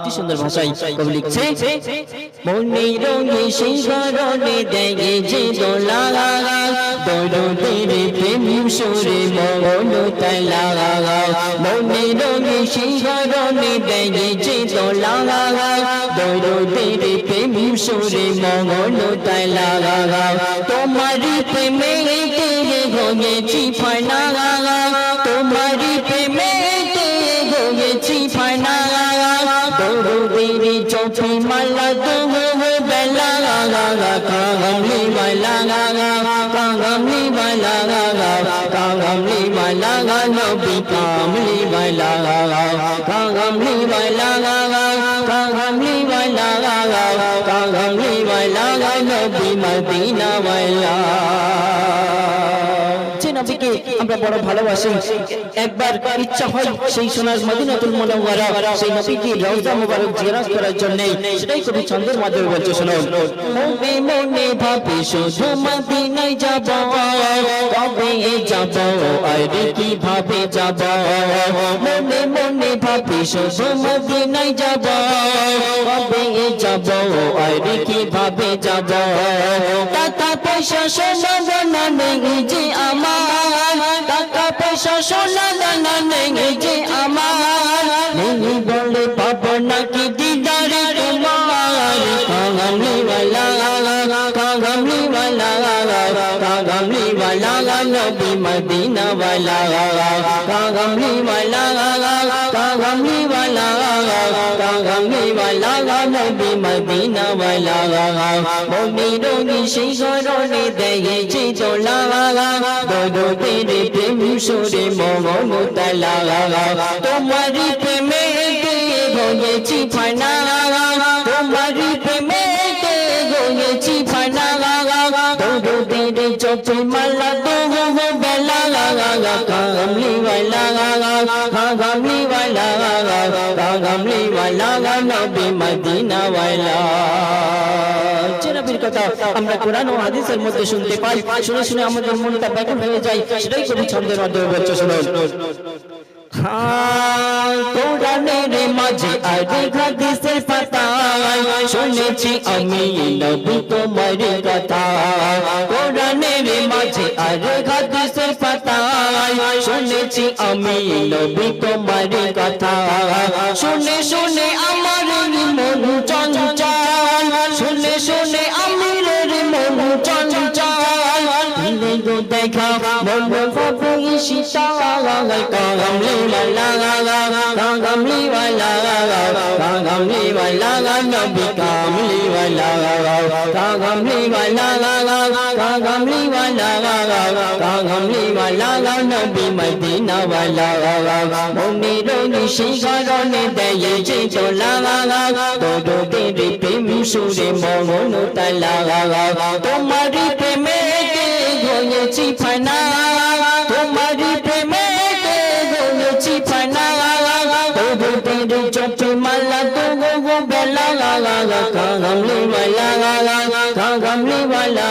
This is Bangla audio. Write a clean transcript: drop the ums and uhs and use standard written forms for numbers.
অতি সুন্দর ভাষায় কবি লিখছে মনে রঙে সেই কারণে দেখে যে দোলা দরদের প্রেম সুরে মন তলা মনে রঙে সেই কারণে দেখে যে দোলা দরদের প্রেম সুরে মন তলা তোমারি প্রেমে হয়েছি ফানা তোমারি প্রেমে হয়েছি ফানা দরদের চোখে মালা বেলা কাগমলি বালা কাগমলি বালা কাগমলি বালা নবী কামলি বালা কাগমলি বালা কাগমলি বালা কাগমলি বালা নবী মদিনা বালা নবীকে আমরা বড় ভালোবাসি একবার ইচ্ছা হয় সেই সোনার মদিনাতুল মুনাওয়ারা সেই নবীকে রওজা মুবারক জিয়ারত করার জন্য সেটাই কবি ছন্দের মাধ্যমে বলছে শোনো মনে মনে ভাবি শুধু মদিনায় যাব কবে যাব আর কিভাবে যাব মনে মনে ভাবি শুধু মদিনায় যাব কবে যাব আর কিভাবে যাব টাকা পয়সা সোনা দানা নেই যে আমার টাকা পয়সা সোনা দানা নেই যে আমার নেই বলে পাবো নাকি দিদারে তোমার কাগমলি বালা কাগমলি বালা কাগমলি বালা নবী মদিনা বালা কাগমলি বালা কাগমলি বালা কাগমলি বালা নবী মদিনা বালা মনে রঙে সেই কারণে দেখেছি দোলা দরদের প্রেম সুরে মন তলা তোমারি প্রেমে হয়েছি ফানা তোমারি প্রেমে হয়েছি ফানা দরদের চোখে মালা বেলা কাগমলি বালা কাগমলি বালা কাগমলি বালা নবী মদিনা বালা নবীর কথা আমরা কোরআন ও হাদিসের মধ্যে শুনতে পাই শুনে শুনে আমাদের মনটা ব্যাকুল হয়ে যায় সেটাই কবি ছন্দের মাধ্যমে বলছে শুনুন কোরআনের মাঝে আর হাদিসের পাতায় শুনেছি আমি নবী তোমার কথা কোরআনের মাঝে আর হাদিসের পাতায় শুনেছি আমি নবী তোমার কথা শুনে শুনে আমার মন চঞ্চল শুনে শুনে আমিরের মন চঞ্চল দিলে দেখা মন ভাবে শীতল কাগমলি বালা কাগমলি বালা কাগমলি বালা নবী কামলি বালা কাগমলি বালা কাগমলি বালা কাগমলি বালা নবী মদিনা বালা মনে রঙে সেই কারণে দেখেছি দোলা দরদের প্রেম সুরে মন তলা তোমারি প্রেমে হয়েছি ফানা তোমারি প্রেমে হয়েছি ফানা দরদের চোখে মালা বেলা কাগমলি বালা কাগমলি বালা